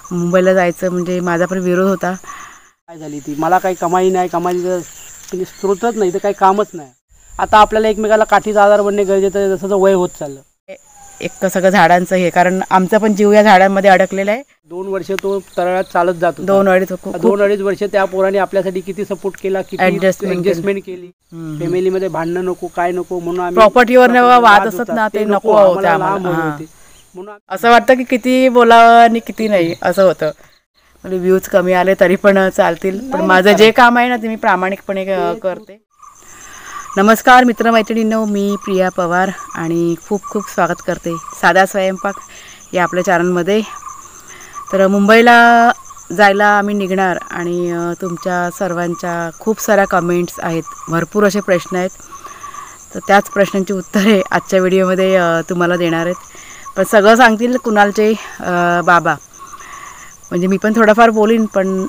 मुंबईला जायचं म्हणजे माझा पण विरोध होता। काय झाली ती, मला काही कमाई नाही, कमाईचं म्हणजे स्रोतच नाही, तर काही कामच नाही। आता आपल्याला एकमेकाला काठीचा आधार बनणे गरजेचं आहे, जसं वय होत चाललं। एक सगळं झाडांचं हे, कारण आमचा पण जीव या झाडांमध्ये अडकलेला आहे। 2 वर्ष तो तळ्यात चालत जात होता। 2-2.5 वर्ष त्या पोराने आपल्यासाठी किती सपोर्ट केला, किती ॲडजस्टमेंट केली। फॅमिलीमध्ये भांडणं नको, काय नको, म्हणून आम्ही प्रॉपर्टीवर वाद असत ना, ते नको होते आम्हाला। म्हणून असं वाटतं की किती बोलावं आणि किती नाही असं होतं। म्हणजे व्ह्यूज कमी आले तरी पण चालतील, पण माझं जे काम आहे ना ते मी प्रामाणिकपणे करते। नमस्कार मित्रमैत्रिणींनो, मी प्रिया पवार आणि खूप खूप स्वागत करते साधा स्वयंपाक या आपल्या चॅनलमध्ये। तर मुंबईला जायला आम्ही निघणार आणि तुमच्या सर्वांच्या खूप साऱ्या कमेंट्स आहेत, भरपूर असे प्रश्न आहेत, तर त्याच प्रश्नांची उत्तरे आजच्या व्हिडिओमध्ये तुम्हाला देणार आहेत। पण सगळं सांगतील कुणालचे बाबा, म्हणजे मी पण थोडंफार बोलीन, पण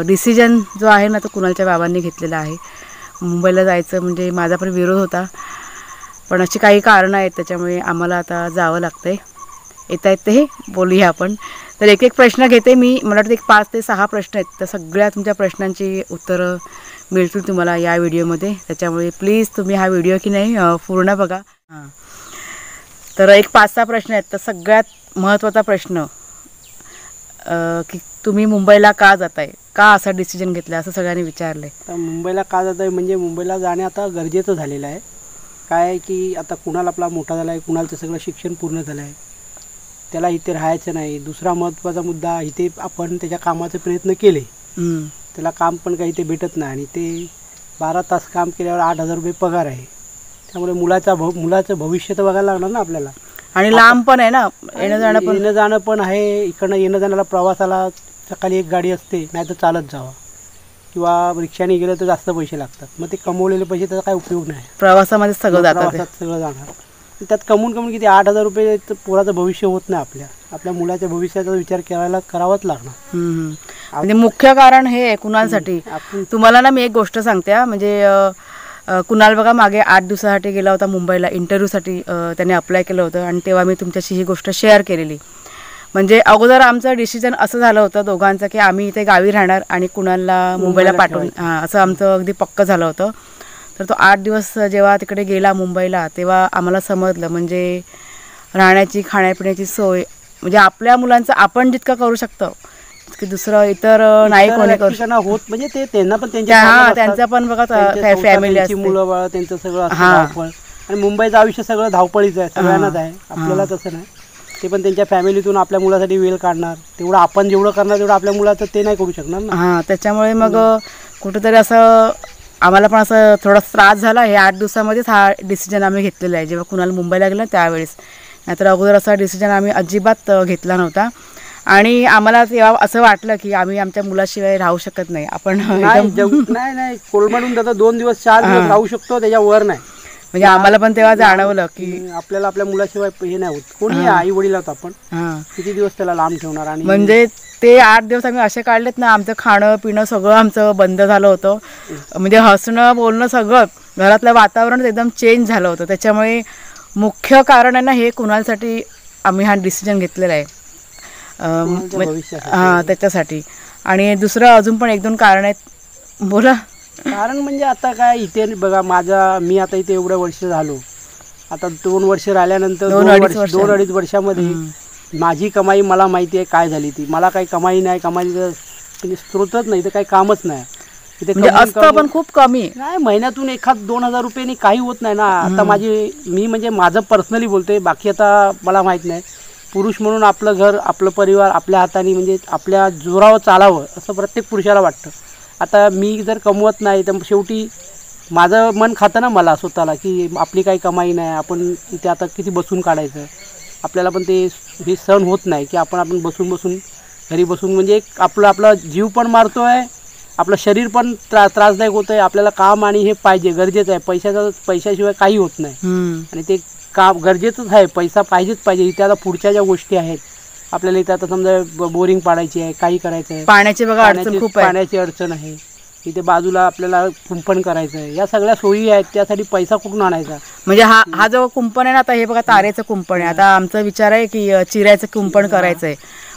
डिसिजन जो आहे ना तो कुणालच्या बाबांनी घेतलेला आहे। मुंबईला जायचं म्हणजे माझा पण विरोध होता, पण अशी काही कारणं आहेत त्याच्यामुळे आम्हाला आता जावं लागतं आहे। येता येत ते बोलूया आपण। तर एक एक प्रश्न घेते मी, मला वाटतं एक 5 ते 6 प्रश्न आहेत, तर सगळ्या तुमच्या प्रश्नांची उत्तरं मिळतील तुम्हाला या व्हिडिओमध्ये, त्याच्यामुळे प्लीज तुम्ही हा व्हिडिओ की नाही पूर्ण बघा। तर एक 5-6 प्रश्न आहेत। तर सगळ्यात महत्त्वाचा प्रश्न की तुम्ही मुंबईला का जाताय, का असा डिसिजन घेतला असं सगळ्यांनी विचारलं आहे। तर मुंबईला का जात आहे म्हणजे मुंबईला जाणे आता गरजेचं झालेलं आहे। काय आहे की आता कुणाल आपला मोठा झाला आहे, कुणालचं सगळं शिक्षण पूर्ण झालं आहे, त्याला इथे राहायचं नाही। दुसरा महत्त्वाचा मुद्दा, इथे आपण त्याच्या कामाचे प्रयत्न केले, त्याला काम पण काही इथे भेटत नाही आणि ते 12 तास काम केल्यावर 8,000 रुपये पगार आहे। त्यामुळे मुलाचं भविष्य तर बघायला लागणार ना आपल्याला, आणि लांब पण आहे ना, येणं जाणं पण आहे। इकडनं येणं जाण्याला प्रवासाला सकाळी एक गाडी असते, नाही तर चालत जावं किंवा रिक्षाने गेलं तर जास्त पैसे लागतात। मग ते कमवलेले पैसे त्याचा काय उपयोग नाही, प्रवासामध्ये सगळं जाणार। त्यात कमवून किती 8,000 रुपये पोराचं भविष्य होत नाही। आपल्या मुलाच्या भविष्याचा विचार करावाच लागणार। म्हणजे मुख्य कारण हे आहे कुणालसाठी। तुम्हाला ना मी एक गोष्ट सांगते, म्हणजे कुणाल बघा मागे 8 दिवसासाठी गेला होता मुंबईला इंटरव्ह्यूसाठी, त्याने अप्लाय केलं होतं आणि तेव्हा मी तुमच्याशी ही गोष्ट शेअर केलेली। म्हणजे अगोदर आमचं डिसिजन असं झालं होतं दोघांचं की आम्ही इथे गावी राहणार आणि कुणालला मुंबईला पाठवून, असं आमचं अगदी पक्कं झालं होतं। तर तो 8 दिवस जेव्हा तिकडे गेला मुंबईला, तेव्हा आम्हाला समजलं म्हणजे राहण्याची खाण्यापिण्याची सोय म्हणजे आपल्या मुलांचं आपण जितकं करू शकतो की दुसरं इतर नाही कोणी करू शकत होत। म्हणजे ते त्यांना पण त्यांचा पण बघा फॅमिली असते, मुलं बाळ त्यांचं सगळं धावपळ, आणि मुंबईचं आयुष्य सगळं धावपळीचं आहे, सगळ्यांनाच आहे, आपल्याला तसं नाही। ते पण त्यांच्या फॅमिलीतून आपल्या मुलासाठी वेळ काढणार, तेवढं आपण जेवढं करणार तेवढं आपल्या मुलाचं ते नाही करू शकणार ना। त्याच्यामुळे मग कुठेतरी असं आम्हाला पण असं थोडा त्रास झाला। हे 8 दिवसामध्येच हा डिसिजन आम्ही घेतलेला आहे, जेव्हा कुणाल मुंबईला गेलं त्यावेळेस, नाहीतर अगोदर असा डिसिजन आम्ही अजिबात घेतला नव्हता। आणि आम्हाला तेव्हा असं वाटलं की आम्ही आमच्या मुलाशिवाय राहू शकत नाही, आपण नाही कोलमडून जातं 2 दिवस 4 दिवस राहू शकतो, त्याच्यावर नाही। म्हणजे आम्हाला पण तेव्हा जाणवलं की आपल्याला आपल्या मुलाशिवाय हे नाही होत, कोणी आई वडील आहोत आपण, किती दिवस त्याला लांब ठेवणार। आणि म्हणजे ते 8 दिवस आम्ही असे काढलेत ना, आमचं खाणं पिणं सगळं आमचं बंद झालं होतं, म्हणजे हसणं बोलणं सगळं, घरातलं वातावरण एकदम चेंज झालं होतं। त्याच्यामुळे मुख्य कारण आहे ना हे कुणालसाठी आम्ही हा डिसिजन घेतलेला आहे, त्याच्यासाठी। आणि दुसरं अजून पण 1-2 कारण आहेत, बोला। कारण म्हणजे आता काय इथे बघा, मी आता इथे एवढं वर्ष झालो, आता 2 वर्ष राहिल्यानंतर 2-2.5 वर्षामध्ये माझी कमाई मला माहिती आहे काय झाली ती। मला काही कमाई नाही, कमाईचं म्हणजे स्रोतच नाही, तर काही कामच नाही इथे, म्हणजे असतं पण खूप कमी नाही। महिन्यातून 1,000-2,000 रुपयांनी काही होत नाही ना। आता मी म्हणजे माझं पर्सनली बोलतोय, बाकी आता मला माहीत नाही। पुरुष म्हणून आपलं घर, आपलं परिवार आपल्या हाताने म्हणजे आपल्या जोरावर चालावं असं प्रत्येक पुरुषाला वाटतं। आता मी जर कमवत नाही तर शेवटी माझं मन खातं ना मला स्वतःला, की आपली काही कमाई नाही, आपण इथे आता किती बसून काढायचं। आपल्याला पण ते हे सहन होत नाही की आपण बसून घरी बसून म्हणजे आपला जीव पण मारतो आहे, आपलं शरीर पण त्रासदायक होतं आहे। आपल्याला काम आणि हे पाहिजे, गरजेचं आहे, पैशाशिवाय काही होत नाही, आणि ते काम गरजेचंच आहे, पैसा पाहिजेच पाहिजे। इथे आता पुढच्या ज्या गोष्टी आहेत आपल्याला, इथे आता समजा बोरिंग पाडायची आहे, काही करायचं आहे, पाण्याची बघा अडचण खूप आहे, पाण्याची अडचण आहे, इथे बाजूला आपल्याला कुंपण करायचं आहे, या सगळ्या सोयी आहेत, त्यासाठी पैसा कुठून आणायचा। म्हणजे हा जो कुंपण आहे ना, आता हे बघा तारेचं कुंपण आहे, आता आमचा विचार आहे की चिऱ्याचं कुंपण करायचं आहे,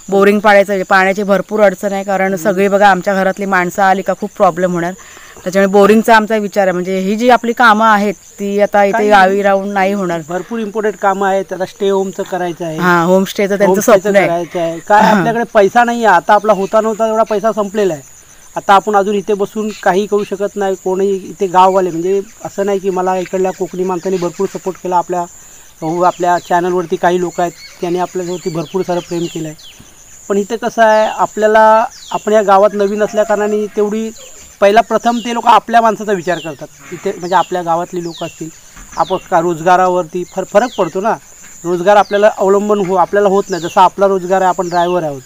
बोरिंग पाडायचं, पाण्याची भरपूर अडचण आहे. कारण सगळी बघा आमच्या घरातली माणसं आली का खूप प्रॉब्लेम होणार. त्याच्यामुळे बोरिंगचा आमचा विचार आहे. म्हणजे ही जी आपली कामं आहेत ती आता इथे गावी राहून नाही होणार. भरपूर इम्पॉर्टंट कामं आहेत. त्याला स्टे होमचं करायचं आहे. हा, होमस्टेचं त्यांचं स्वप्न आहे. करायचं आहे. काय आपल्याकडे पैसा नाही आहे. आता आपला होता नव्हता एवढा पैसा संपलेला आहे. आता आपण अजून इथे बसून काही करू शकत नाही. कोणी इथे गाववाले म्हणजे असं नाही की मला इकडल्या कोकणी माणसांनी भरपूर सपोर्ट केला. आपल्या चॅनलवरती काही लोक आहेत त्यांनी आपल्यावरती भरपूर सारं प्रेम केलं आहे. पण इथे कसं आहे, आपण या गावात नवीन असल्या कारणाने तेवढी प्रथम ते लोक आपल्या माणसाचा विचार करतात. इथे म्हणजे आपल्या गावातली लोक असतील, आपण का रोजगारावरती फरक पडतो ना. रोजगार आपल्याला आपल्याला होत नाही. जसा आपला रोजगार आहे, आपण ड्रायव्हर आहोत.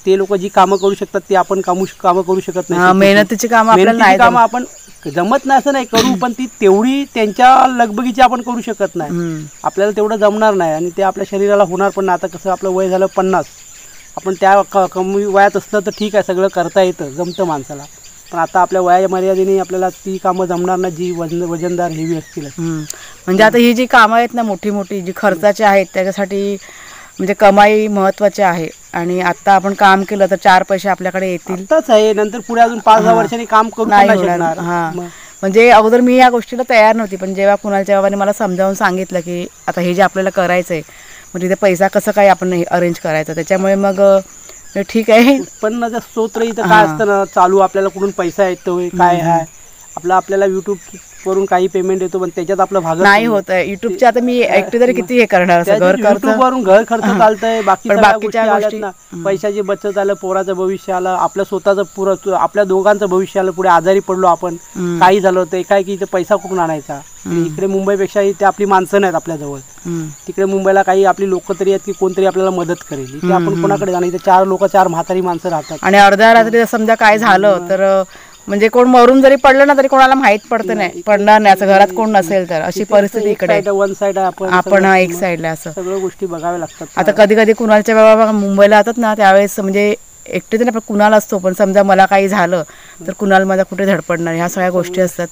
ते लोक जी कामं करू शकतात ती आपण कामं करू शकत नाही. मेहनतीची कामं आपण जमत नाही असं नाही करू, पण ती तेवढी त्यांच्या लगबगीची आपण करू शकत नाही. आपल्याला तेवढं जमणार नाही आणि ते आपल्या शरीराला होणार पण नाही. आता कसं आपलं वय झालं 50, आपण त्या कमी वयात असलं तर ठीक आहे, सगळं करता येतं, जमतं माणसाला. पण आता आपल्या वयाच्या मर्यादेने आपल्याला ती कामं जमणार नाही जी वजनदार हेवी असतील. म्हणजे आता ही जी कामं आहेत ना मोठी मोठी जी खर्चाची आहेत, त्याच्यासाठी म्हणजे कमाई महत्वाची आहे. आणि आता आपण काम केलं तर 4 पैसे आपल्याकडे येतील. आताच आहे, नंतर पुढे अजून 5-10 वर्षांनी काम करू नाही शकणार. म्हणजे अगोदर मी या गोष्टीला तयार नव्हती, पण जेव्हा कुणालच्या बाबांनी मला समजावून सांगितलं की आता हे जे आपल्याला करायचं आहे, मग तिथे पैसा कसं काय आपण अरेंज करायचं, त्याच्यामुळे मग ठीक आहे. उत्पन्नाचा स्रोत इथं काय असतं ना, चालू आपल्याला कुठून पैसा येतोय काय आहे, आपल्याला युट्यूब वरून काही पेमेंट येतो, पण त्याच्यात आपलं भाग नाही होत. युट्यूबच्या आता मी एकटी तरी किती हे करणार, घर खर्च वरून घर खर्च चालतंय, बाकीच्या गोष्टी ना, पैशाची बचत आलं, पोराचं भविष्य आलं, आपलं स्वतःचं आपल्या दोघांचं भविष्य आलं. पुढे आजारी पडलो आपण, काही झालं होतं काय की इथे पैसा कुठून आणायचा. इकडे मुंबईपेक्षा इथे आपली माणसं नाहीत आपल्या जवळ. तिकडे मुंबईला काही आपली लोक तरी आहेत की कोणतरी आपल्याला मदत करेल. इथे आपण कोणाकडे जाणार, इथे 4 म्हातारी माणसं राहतात. आणि अर्ध्या रात्री समजा काय झालं तर म्हणजे कोण मरून जरी पडलं ना तरी कोणाला माहित पडतं नाही, पडणार नाही, असं घरात कोण नसेल तर. अशी परिस्थिती इकडे वन साइड आपण एक साईडला असं सगळ्या गोष्टी बघाव्या लागतात. आता कधी कधी कुणालच्या बाबा मुंबईला येतात ना, त्यावेळेस म्हणजे एकटे तर कुणाल असतो, पण समजा मला काही झालं तर कुणाल माझा कुठे धडपडणार, ह्या सगळ्या गोष्टी असतात.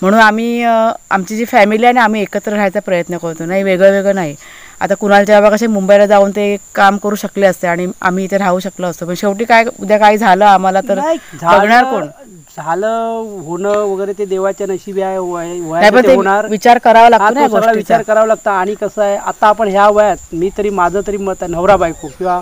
म्हणून आम्ही आमची जी फॅमिली आहे ना, आम्ही एकत्र राहायचा प्रयत्न करतो, नाही वेगळं नाही. आता कुणालच्या बाबा कसे मुंबईला जाऊन ते काम करू शकले असते आणि आम्ही इथे राहू शकलो असतो, पण शेवटी काय उद्या काही झालं आम्हाला तर बघणार कोण. झालं होणं वगैरे ते देवाच्या नशिबी आहे. होणार विचार करावा लागतो, सगळा विचार करावा लागतो. आणि कसं आहे, आता आपण ह्या वयात माझं तरी मत आहे, नवरा बायको किंवा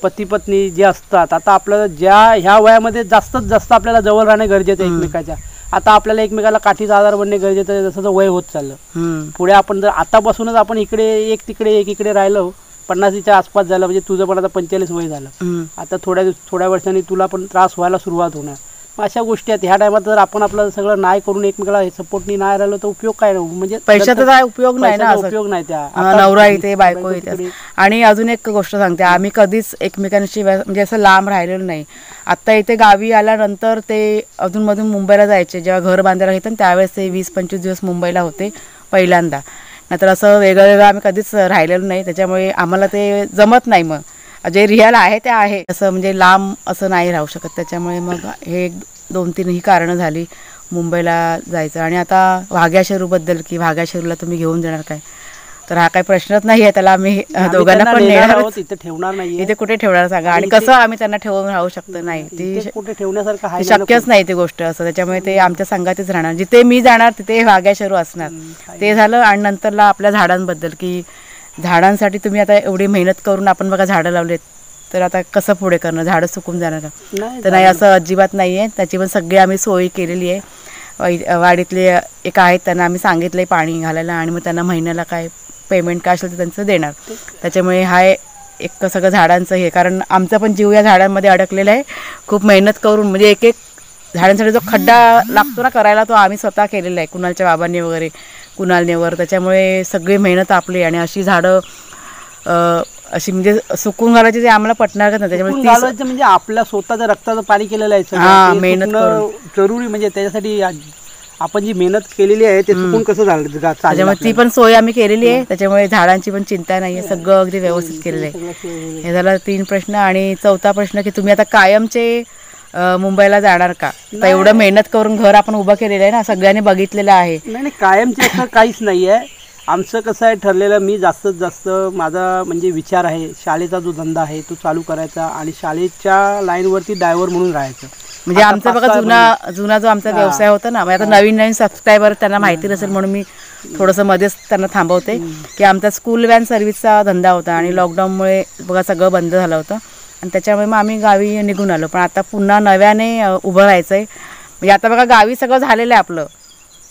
पती पत्नी जे असतात, आता आपल्याला ह्या वयामध्ये जास्तीत जास्त आपल्याला जवळ राहणे गरजेचं आहे एकमेकाच्या. आता आपल्याला एकमेकाला काठीचा आधार बनणे गरजेचं आहे, जसं वय होत चाललं. पुढे आपण जर आतापासूनच आपण इकडे एक इकडे राहिलो, 50च्या आसपास झालं, म्हणजे तुझं पण आता 45 वय झालं, आता थोड्या वर्षांनी तुला पण त्रास व्हायला सुरुवात होणार. अशा गोष्टी आहेत. ह्या टायमात जर आपण आपलं सगळं नाही करून एकमेकाला सपोर्टनी नाही राहिलो तर उपयोग काय नाही, म्हणजे पैशाचा काय उपयोग नाही ना, उपयोग नाही. त्या नवरा इथे बायको इथे. आणि अजून एक गोष्ट सांगते, आम्ही कधीच एकमेकांशी म्हणजे असं लांब राहिलेलो नाही. आता इथे गावी आल्यानंतर ते अधूनमधून मुंबईला जायचे, जेव्हा घर बांधायला घेतात त्यावेळेस ते 20-25 दिवस मुंबईला होते पहिल्यांदा. नाहीतर असं वेगळं आम्ही कधीच राहिलेलो नाही, त्याच्यामुळे आम्हाला ते जमत नाही. मग जे रिअल आहे ते आहे, असं म्हणजे लांब असं नाही राहू शकत. त्याच्यामुळे मग हे 2-3 ही कारणं झाली मुंबईला जायचं. आणि आता वाघ्या शेरूबद्दल की वाघ्या शेरूला तुम्ही घेऊन जाणार काय, तर हा काही प्रश्नच नाही आहे. त्याला आम्ही दोघांना पण नेणार, इथे ठेवणार नाही, इथे कुठे ठेवणार सांगा. आणि कसं आम्ही त्यांना ठेवून राहू शकतो, नाही ती कुठे ठेवण्यासारखं शक्यच नाही ती गोष्ट असं. त्याच्यामुळे ते आमच्या संघातच राहणार, जिथे मी जाणार तिथे वाघ्या शेरू असणार. ते झालं. आणि नंतरला आपल्या झाडांबद्दल की झाडांसाठी तुम्ही आता एवढी मेहनत करून आपण बघा झाडं लावलेत, तर आता कसं पुढे करणार, झाडं सुकून जाणार का, तर नाही, असं अजिबात नाही आहे. त्याची पण सगळी आम्ही सोयी केलेली आहे. वाडीतले एक आहेत त्यांना आम्ही सांगितलं आहे पाणी घालायला, आणि मग त्यांना महिन्याला काय पेमेंट काय असेल तर त्यांचं देणार. त्याच्यामुळे हा एक सगळं झाडांचं हे, कारण आमचा पण जीव या झाडांमध्ये अडकलेला आहे. खूप मेहनत करून म्हणजे एक झाडांसाठी जो खड्डा लागतो ना करायला, तो आम्ही स्वतः केलेला आहे, कुणालच्या बाबांनी वगैरे, कुणालनेवर. त्याच्यामुळे सगळी मेहनत आपली. आणि अशी झाडं अशी म्हणजे सुकून घालायची ते आम्हाला पटणार का नाही. त्याच्यामुळे म्हणजे आपल्या स्वतःच्या रक्ताचं पाणी केलेलं आहे, मेहनत जरुरी. म्हणजे त्याच्यासाठी आपण जी मेहनत केलेली आहे ते चुकून कसं झालं, त्याच्यामुळे ती पण सोय आम्ही केलेली आहे. त्याच्यामुळे झाडांची पण चिंता नाही आहे, सगळं अगदी व्यवस्थित केलेलं आहे. हे झालं 3 प्रश्न. आणि 4था प्रश्न की तुम्ही आता कायमचे मुंबईला जाणार का, तर एवढं मेहनत करून घर आपण उभं केलेलं आहे ना, सगळ्यांनी बघितलेलं आहे. नाही, कायमचे असं काहीच नाही आहे. आमचं कसं आहे ठरलेलं, मी जास्तीत जास्त माझा म्हणजे विचार आहे शाळेचा जो धंदा आहे तो चालू करायचा आणि शाळेच्या लाईनवरती ड्रायव्हर म्हणून राहायचं. म्हणजे आमचा बघा जुना जो आमचा व्यवसाय होता ना, आता नवीन सबस्क्रायबर त्यांना माहिती नसेल म्हणून मी थोडंसं मध्येच त्यांना थांबवते की आमचा स्कूल व्हॅन सर्व्हिसचा धंदा होता आणि लॉकडाऊनमुळे बघा सगळं बंद झालं होतं आणि त्याच्यामुळे मग आम्ही गावी निघून आलो. पण आता पुन्हा नव्याने उभं राहायचं आहे. म्हणजे आता बघा गावी सगळं झालेलं आहे आपलं,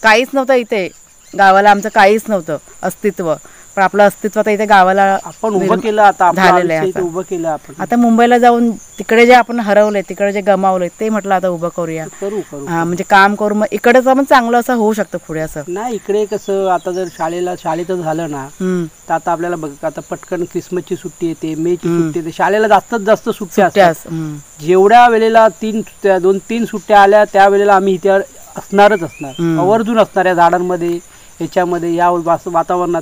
काहीच नव्हतं इथे गावाला, आमचं काहीच नव्हतं अस्तित्व, पण आपलं अस्तित्व आता इथे गावाला आपण उभं केलं, आता झालेलं आहे. उभं केलं आपण. आता मुंबईला जाऊन तिकडे जे आपण हरवले, तिकडे जे गमावले ते म्हटलं आता उभं करूया. करू हा म्हणजे काम करू, मग इकडे पण चांगलं असं होऊ शकतं पुढे. असं नाही, इकडे कसं आता जर शाळेतच झालं ना तर आता आपल्याला बघ, आता पटकन क्रिसमसची सुट्टी येते, मेची सुट्टी येते, शाळेला जास्तीत जास्त सुट्ट्या असतात. जेवढ्या वेळेला 2-3 सुट्ट्या आल्या त्या वेळेला आम्ही इथे असणारच असणार, आवर्जून असणार या झाडांमध्ये, ह्याच्यामध्ये, या वातावरणात.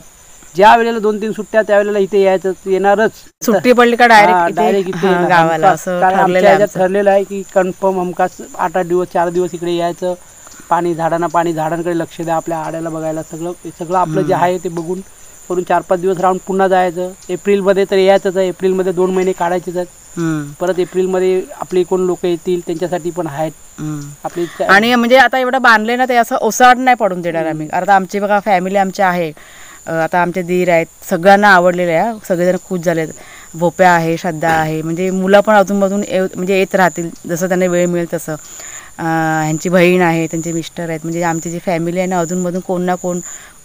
ज्या वेळेला 2-3 सुट्ट्या त्यावेळेला इथे येणारच. सुट्टी पडली का डायरेक्ट इथे गावाला असं ठरलेलं आहे की कन्फर्म हमखास 8-8 दिवस 4 दिवस इकडे यायचं. झाडांकडे लक्ष द्या, आपल्या आड्याला बघायला, सगळं आपलं जे आहे ते बघून करून 4-5 दिवस राहून पुन्हा जायचं. एप्रिलमध्ये तर यायचंच आहे, एप्रिलमध्ये 2 महिने काढायचेच आहेत. परत एप्रिलमध्ये आपले कोण लोक येतील त्यांच्यासाठी पण आहेत आपली. आणि म्हणजे आता एवढं बांधले ना ते असं ओसाड नाही पडून देणार आम्ही. आता आमची बघा फॅमिली आमची आहे, आता आमचे दीर आहेत, सगळ्यांना आवडलेले आहे, सगळेजण खुश झालेत. भोप्या आहे, श्रद्धा आहे, म्हणजे मुलं पण अजूनमधून म्हणजे येत राहतील जसं त्यांना वेळ मिळेल तसं. ह्यांची बहीण आहे, त्यांचे मिस्टर आहेत, म्हणजे आमची जी फॅमिली आहे ना अजूनमधून कोण ना कोण,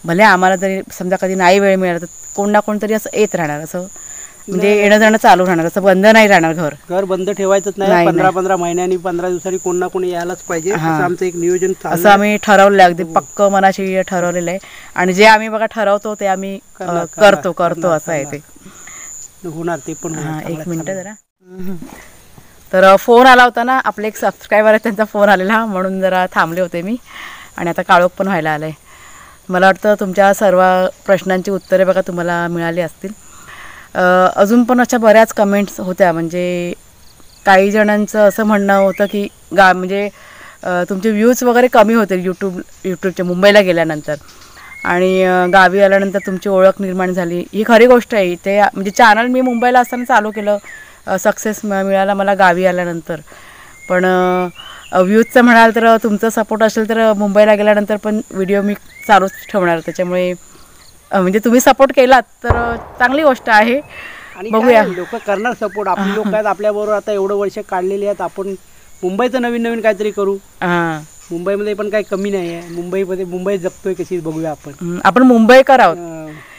भले आम्हाला जरी समजा कधी नाही वेळ मिळाला तर कोण ना कोण तरी असं येत राहणार, असं म्हणजे येणं जाणं चालू राहणार, असं बंद नाही राहणार. घर बंद ठेवायचंच नाही. 15-15 महिन्यांनी 15 दिवसांनी कोण ना कोण यायलाच पाहिजे, आमचं एक नियोजन असं आम्ही ठरवलं, अगदी पक्क मनाशी ठरवलेलं आहे. आणि जे आम्ही बघा ठरवतो ते आम्ही करतो असं आहे ते. होणार ते पण. 1 मिनिट जरा. तर फोन आला होता ना, आपले एक सबस्क्रायबर आहे त्यांचा फोन आलेला, म्हणून जरा थांबले होते मी. आणि आता काळोख पण व्हायला आलाय. मला वाटतं तुमच्या सर्व प्रश्नांची उत्तरे बघा तुम्हाला मिळाली असतील. अजून पण अशा बऱ्याच कमेंट्स होत्या. म्हणजे काही जणांचं असं म्हणणं होतं की म्हणजे तुमचे व्ह्यूज वगैरे कमी होते यूट्यूबच्या मुंबईला गेल्यानंतर, आणि गावी आल्यानंतर तुमची ओळख निर्माण झाली. ही खरी गोष्ट आहे. ते म्हणजे चॅनल मी मुंबईला असताना चालू केलं, सक्सेस मिळाला मला गावी आल्यानंतर. पण व्ह्यूजचं म्हणाल तर तुमचा सपोर्ट असेल तर मुंबईला गेल्यानंतर पण व्हिडिओ मी चालूच ठेवणार. त्याच्यामुळे म्हणजे तुम्ही सपोर्ट केलात तर चांगली गोष्ट आहे. बघूया, लोक करणार सपोर्ट. आपली लोक आहेत आपल्याबरोबर, आता एवढं वर्ष काढलेली आहेत. आपण मुंबईचं नवीन काहीतरी करू. मुंबईमध्ये पण काही कमी नाही आहे. मुंबई जगतोय कशी बघूया आपण मुंबईकर आहोत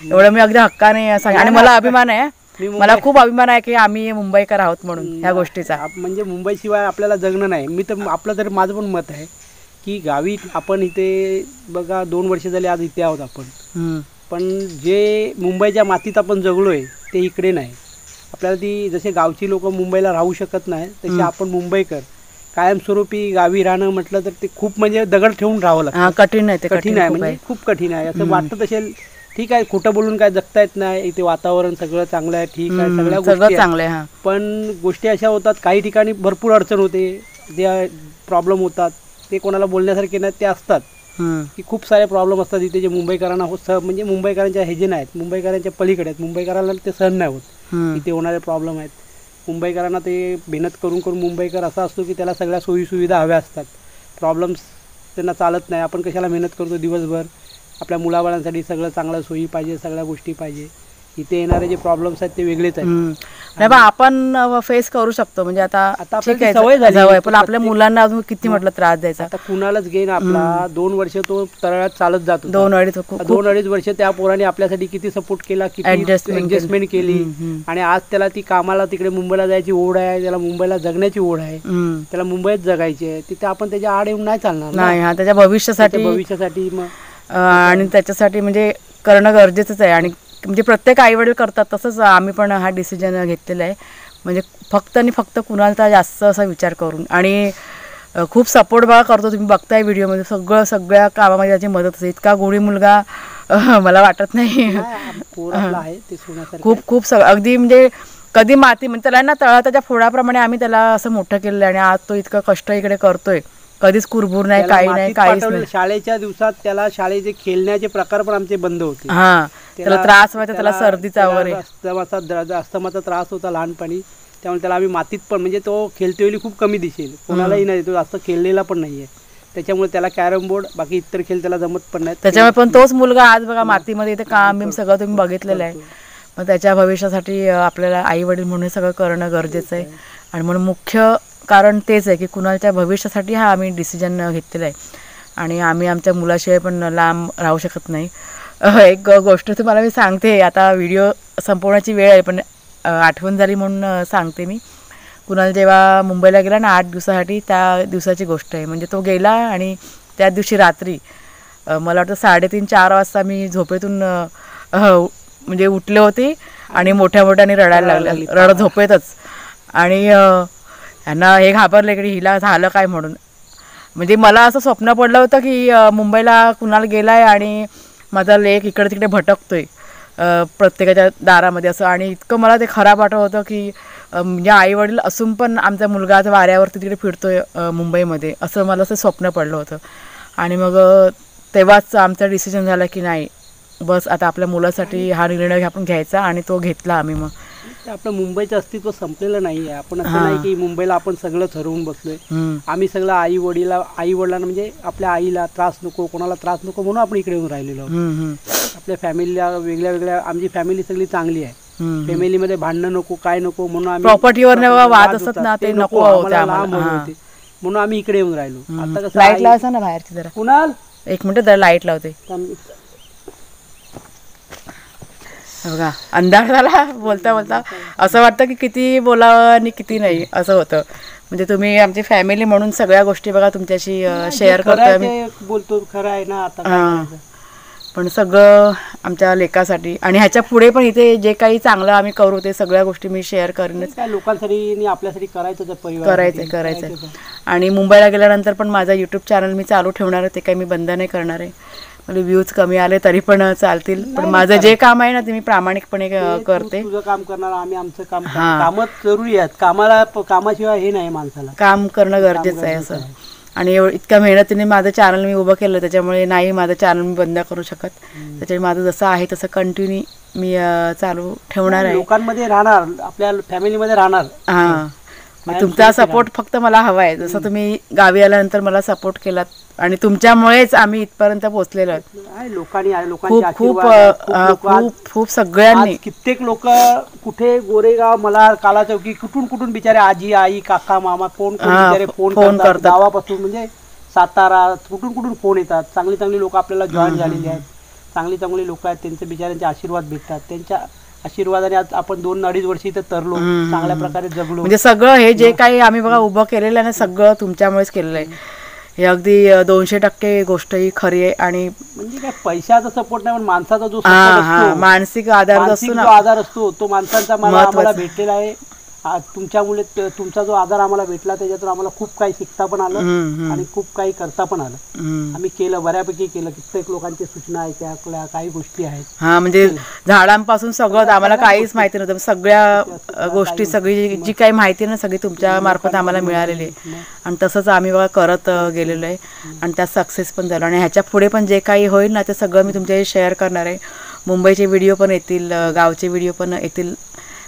एवढं मी अगदी हक्काने सांग. आणि मला अभिमान आहे, मला खूप अभिमान आहे की आम्ही मुंबईकर आहोत म्हणून ह्या गोष्टीचा. म्हणजे मुंबईशिवाय आपल्याला जगणं नाही. मी तर आपलं तरी माझं पण मत आहे की गावी आपण इथे बघा 2 वर्ष झाले आज इथे आहोत आपण, पण जे मुंबईच्या मातीत आपण जगलोय ते इकडे नाही. आपल्याला ती जसे गावची लोक मुंबईला राहू शकत नाही तसे आपण मुंबईकर कायमस्वरूपी गावी राहणं म्हटलं तर ते खूप म्हणजे दगड ठेवून राहावं लागतं. कठीण आहे, कठीण आहे, म्हणजे खूप कठीण आहे. असं वाटत असेल ठीक आहे, खोटं बोलून काय जगता येत नाही, इथे वातावरण सगळं चांगलं आहे, ठीक आहे, सगळ्या गोष्टी चांगलं आहे, पण गोष्टी अशा होतात काही ठिकाणी भरपूर अडचण होते, जे प्रॉब्लेम होतात ते कोणाला बोलण्यासारखे नाही, ते असतात की खूप सारे प्रॉब्लेम असतात इथे जे मुंबईकरांना म्हणजे मुंबईकरांच्या हे जे नाहीत, मुंबईकरांच्या पलीकडे आहेत, मुंबईकरांना ते सहन नाही होत इथे होणारे प्रॉब्लेम आहेत. मुंबईकरांना ते मेहनत करून मुंबईकर असा असतो की त्याला सगळ्या सोयीसुविधा हव्या असतात, प्रॉब्लेम्स त्यांना चालत नाही. आपण कशाला मेहनत करतो दिवसभर, आपल्या मुलाबाळांसाठी सगळं चांगलं सोयी पाहिजे, सगळ्या गोष्टी पाहिजे. इथे येणारे जे प्रॉब्लेम्स आहेत ते वेगळेच आहेत. नाही बा, आपण फेस करू शकतो. म्हणजे आता सवय झाली, पण आपल्या मुलांना अजून किती म्हटलं त्रास द्यायचा. आता कुणालाच घेईन आपला 2 वर्ष तो तळ्यात चालत जातो, 2-2.5 वर्ष त्या पोराने आपल्यासाठी किती सपोर्ट केला, किती ऍडजस्टमेंट केली. आणि आज त्याला ती कामाला तिकडे मुंबईला जायची ओढ आहे, त्याला मुंबईला जगण्याची ओढ आहे, त्याला मुंबईत जगायची आहे. तिथे आपण त्याच्या आड येऊन नाही चालणार नाही. हा त्याच्या भविष्यासाठी मग आणि त्याच्यासाठी म्हणजे करणं गरजेचंच आहे. आणि म्हणजे प्रत्येक आईवडील करतात तसंच आम्ही पण हा डिसिजन घेतलेला आहे. म्हणजे फक्त आणि फक्त कुणाला जास्त असा विचार करून. आणि खूप सपोर्ट बघा करतो, तुम्ही बघताय व्हिडिओमध्ये सगळ्या कामामध्ये त्याची मदत असते. इतका गोडी मुलगा मला वाटत नाही. खूप अगदी म्हणजे कधी माती म्हणजे त्याला ना तळाच्या फोडाप्रमाणे आम्ही त्याला असं मोठं केलेलं आहे. आणि आज तो इतकं कष्ट इकडे करतोय कधीच कुरबूर नाही, त्याला काही नाही, मातीत काहीच पाठवलं. नाही. शाळेच्या दिवसात त्याला शाळेचे खेळण्याचे प्रकार पण आमचे बंद होते. हा, त्याला त्रास व्हायचा, त्याला सर्दीचा वगैरे अस्थमाचा त्रास होता लहानपणी. त्यामुळे त्याला आम्ही मातीत पण म्हणजे तो खेळतेवेळी खूप कमी दिसेल, कोणालाही नाही, तो जास्त खेळलेला पण नाहीये. त्याच्यामुळे त्याला कॅरम बोर्ड बाकी इतर खेळ त्याला जमत पण नाही. त्याच्यामुळे पण तोच मुलगा आज बघा मातीमध्ये इथे काम बिम सगळं तुम्ही बघितलेलं आहे. मग त्याच्या भविष्यासाठी आपल्याला आई वडील म्हणून सगळं करणं गरजेचं आहे. आणि म्हणून मुख्य कारण तेच आहे की कुणालच्या भविष्यासाठी हा आम्ही डिसिजन घेतलेला आहे. आणि आम्ही आमच्या मुलाशिवाय पण लांब राहू शकत नाही. एक गोष्ट तुम्हाला मी सांगते, आता व्हिडिओ संपवण्याची वेळ आहे पण आठवण झाली म्हणून सांगते मी. कुणाल जेव्हा मुंबईला गेला ना 8 दिवसासाठी, त्या दिवसाची गोष्ट आहे. म्हणजे तो गेला आणि त्या दिवशी रात्री मला वाटतं 3:30-4 वाजता मी झोपेतून म्हणजे उठले होते आणि मोठ्या मोठ्याने रडायला लागले, रड झोपेतच. आणि यांना हे घाबरले की हिला झालं काय म्हणून. म्हणजे मला असं स्वप्न पडलं होतं की मुंबईला कुणाल गेलाय आणि माझा लेक इकडे तिकडे भटकतोय प्रत्येकाच्या दारामध्ये असं. आणि इतकं मला ते खराब वाटत होतं की म्हणजे आई वडील असून पण आमचा मुलगा आता वाऱ्यावरती तिकडे फिरतोय मुंबईमध्ये, असं मला असं स्वप्न पडलं होतं. आणि मग तेव्हाच आमचा डिसिजन झाला की नाही बस आता आपल्या मुलासाठी हा निर्णय आपण घ्यायचा. आणि तो घेतला आम्ही. मग आपलं मुंबईचं अस्तित्व संपलेलं नाही आहे. आपण असं नाही की मुंबईला आपण सगळं ठरवून बसलोय. आम्ही सगळं आई वडिलांना म्हणजे आपल्या आईला त्रास नको, कोणाला त्रास नको म्हणून आपण इकडे येऊन राहिलेलो आहोत. आपल्या फॅमिलीला वेगळ्या वेगळ्या, आमची फॅमिली सगळी चांगली आहे. फॅमिलीमध्ये भांडणं नको, काय नको म्हणून आम्ही प्रॉपर्टीवर वाद असत ना, ते नको होते म्हणून आम्ही इकडे येऊन राहिलो. आता कसं लाईट लावायचं ना बाहेरची जरा. कुणाल 1 मिनिट जरा लाईट लावते. बघा अंधार झाला बोलता बोलता. असं वाटतं की किती बोलावं आणि किती नाही असं होतं. म्हणजे तुम्ही आमची फॅमिली म्हणून सगळ्या गोष्टी बघा तुमच्याशी शेअर करतोय आम्ही. बोलतो खरं आहे ना. आता पण सगळं आमच्या लेकासाठी आणि ह्याच्या पुढे पण इथे जे काही चांगलं आम्ही करू ते सगळ्या गोष्टी मी शेअर करेनच. काय लोकांसाठी आपल्यासाठी करायचं करायचं. आणि मुंबईला गेल्यानंतर पण माझा यूट्यूब चॅनल मी चालू ठेवणार आहे, ते काही मी बंद नाही करणार आहे. म्हणजे व्ह्यूज कमी आले तरी पण चालतील, पण माझं जे काम आहे ना ते मी प्रामाणिकपणे करते. तुझं काम करणार, आम्ही आमचं काम. कामच जरुरी आहेत. कामाशिवाय हे नाही, माणसाला काम करणं गरजेचं आहे असं. आणि इतक्या मेहनतीने माझं चॅनल मी उभं केलं, त्याच्यामुळे नाही माझं चॅनल मी बंद करू शकत. त्याच्यामुळे माझं जसं आहे तसं कंटिन्यू मी चालू ठेवणार आहे. लोकांमध्ये राहणार, आपल्या फॅमिलीमध्ये राहणार. हां, तुमचा सपोर्ट फक्त मला हवा आहे. जसं तुम्ही गावी आल्यानंतर मला सपोर्ट केलात आणि तुमच्यामुळेच आम्ही इथपर्यंत पोहोचलेलो आहोत. खूप सगळ्यांनी, कित्येक लोक कुठे गोरेगाव, मला काला चौकी, कुठून बिचारे आजी आई काका मामा कोण बिचारे फोन करतात गावापासून, म्हणजे सातारा कुठून फोन येतात. चांगली लोक आपल्याला जॉईन झालेली आहेत. चांगली लोक आहेत, त्यांचे बिचाऱ्यांचे आशीर्वाद भेटतात. त्यांच्या आशीर्वादाने आज आपण 2-2.5 वर्ष इथे तरलो, चांगल्या प्रकारे जगलो. म्हणजे सगळं हे जे काही आम्ही बघा उभं केलेलं आहे ना, सगळं तुमच्यामुळेच केलेलं आहे. हे अगदी 200% गोष्ट ही खरी आहे. आणि म्हणजे काय पैशाचा सपोर्ट नाही, पण माणसाचा जो सपोर्ट असतो, मानसिक आधार असतो तो माणसांचा आम्हाला भेटलेला आहे. तुमच्यामुळे तुमचा जो आधार आम्हाला भेटला, त्याच्यातून आम्हाला खूप काही शिकता पण आलं आणि खूप काही करता पण आलं. आम्ही केलं, बऱ्यापैकी केलं. कित्येक लोकांची सूचना ऐकल्या, काही गोष्टी आहेत. म्हणजे झाडांपासून सगळं आम्हाला काहीच माहिती नव्हतं. सगळ्या गोष्टी, सगळी जी काही माहिती ना सगळी तुमच्या मार्फत आम्हाला मिळालेली आहे. आणि तसंच आम्ही बघा करत गेलेलो आहे आणि त्यात सक्सेस पण झालो. आणि ह्याच्या पुढे पण जे काही होईल ना ते सगळं मी तुमच्याशी शेअर करणार आहे. मुंबईचे व्हिडिओ पण येतील, गावचे व्हिडिओ पण येतील.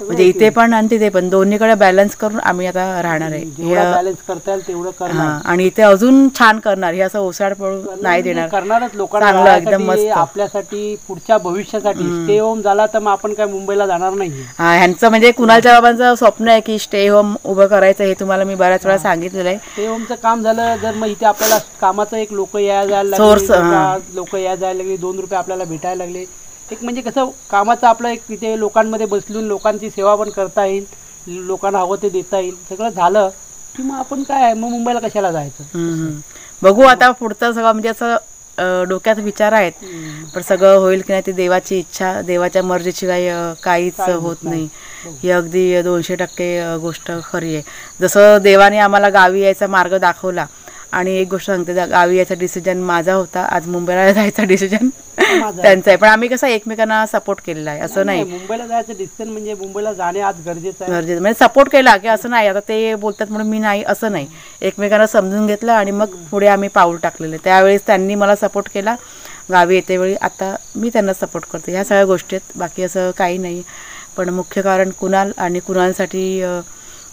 म्हणजे इथे पण आणि तिथे पण दोन्हीकडे बॅलन्स करून आम्ही आता राहणार आहे. बॅलन्स करता येईल तेवढं करणार. आणि इथे अजून छान करणार. हे असं ओसाड पडून नाही देणार, करणारच लोकांना एकदम मस्त. आपल्यासाठी पुढच्या भविष्यासाठी स्टे होम झाला तर मग आपण काय मुंबईला जाणार नाही. ह्यांचं म्हणजे कुणालच्या बाबांचं स्वप्न आहे की स्टे होम उभं करायचं. हे तुम्हाला मी बऱ्याच वेळा सांगितलेलं आहे. स्टे होमचं काम झालं जर मग इथे आपल्याला कामाचं एक लोक यायला लागले, 2 रुपये आपल्याला भेटायला लागले. एक म्हणजे कसं कामाचं आपलं एक तिथे लोकांमध्ये बसलून लोकांची सेवा पण करता येईल, लोकांना हवं ते देता येईल. सगळं झालं की मग आपण काय मग मुंबईला कशाला जायचं. बघू आता पुढचं सगळं म्हणजे असं डोक्यात विचार आहेत, पण सगळं होईल की नाही ती देवाची इच्छा, देवाच्या मर्जीशिवाय काहीच होत नाही. ही अगदी 200% गोष्ट खरी आहे. जसं देवाने आम्हाला गावी यायचा मार्ग दाखवला आणि एक गोष्ट सांगते, गावी याचा डिसिजन माझा होता, आज मुंबईला जायचा डिसिजन माझं त्यांचा आहे. पण आम्ही कसं एकमेकांना सपोर्ट केलेला आहे, असं नाही मुंबईला जायचं डिसिजन म्हणजे मुंबईला जाणे आज गरजेचं आहे. गरजेचं म्हणजे सपोर्ट केला की असं नाही आता ते बोलतात म्हणून मी नाही, असं नाही. एकमेकांना समजून घेतलं आणि मग पुढे आम्ही पाऊल टाकलेलं. त्यावेळेस त्यांनी मला सपोर्ट केला गावी येतेवेळी, आता मी त्यांना सपोर्ट करते. ह्या सगळ्या गोष्टी आहेत, बाकी असं काही नाही. पण मुख्य कारण कुणाल आणि कुणालसाठी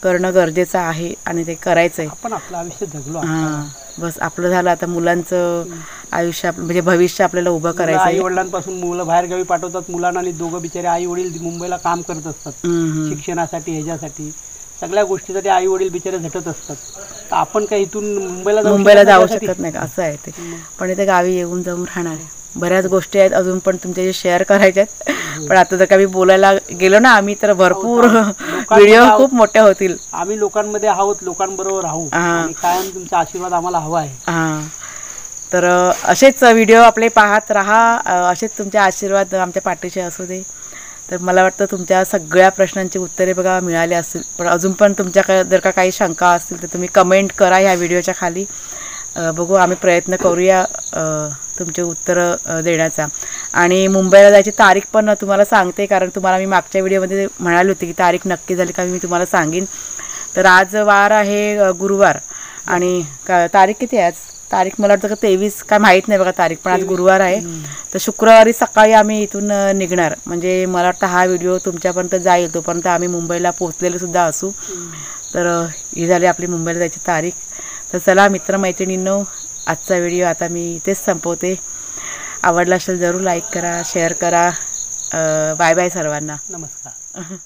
करणं गरजेचं आहे आणि ते करायचं आहे. आपण आपलं आयुष्य जगलो. हां, बस आपलं झालं. आता मुलांचं आयुष्य म्हणजे भविष्य आपल्याला उभं करायचं आई आहे. वडिलांपासून मुलं बाहेर गावी पाठवतात मुलांना आणि दोघं बिचारे आई वडील मुंबईला काम करत असतात शिक्षणासाठी, ह्याच्यासाठी सगळ्या गोष्टीसाठी आई वडील बिचारे झटत असतात. तर आपण काही इथून मुंबईला जाऊ शकत नाही का, असं आहे ते. पण इथे गावी येऊन जाऊन राहणार आहे. बऱ्याच गोष्टी आहेत अजून पण तुमच्या शेअर करायच्या आहेत. पण आता जर का मी बोलायला गेलो ना आम्ही तर भरपूर व्हिडिओ खूप मोठ्या होतील. आम्ही लोकांमध्ये आहोत, लोकांबरोबर राहू आणि कायम तुमचा आशीर्वाद आम्हाला हवा आहे. हां, तर असेच व्हिडिओ आपले पाहत राहा, असेच तुमचे आशीर्वाद आमच्या पाठीशी असू दे. तर मला वाटतं तुमच्या सगळ्या प्रश्नांची उत्तरे बघा मिळाली असतील. पण अजून पण तुमच्याकडे जर का काही शंका असतील तर तुम्ही कमेंट करा ह्या व्हिडिओच्या खाली. बघू, आम्ही प्रयत्न करूया तुमचे उत्तरं देण्याचा. आणि मुंबईला जायची तारीख पण तुम्हाला सांगते, कारण तुम्हाला मी मागच्या व्हिडिओमध्ये म्हणाली होती की तारीख नक्की झाली का मी तुम्हाला सांगेन. तर आज वार आहे गुरुवार आणि तारीख किती आहे आज? तारीख मला वाटतं का 23, काय माहीत नाही बघा तारीख, पण आज गुरुवार आहे. तर शुक्रवारी सकाळी आम्ही इथून निघणार. म्हणजे मला वाटतं हा व्हिडिओ तुमच्यापर्यंत जाईल तोपर्यंत आम्ही मुंबईला पोचलेले सुद्धा असू. तर ही झाली आपली मुंबईला जायची तारीख. तर चला मित्रमैत्रिणींनो, आजचा व्हिडिओ आता मी इथेच संपवते. आवडला असेल जरूर लाईक करा, शेअर करा. बाय बाय सर्वांना. नमस्कार.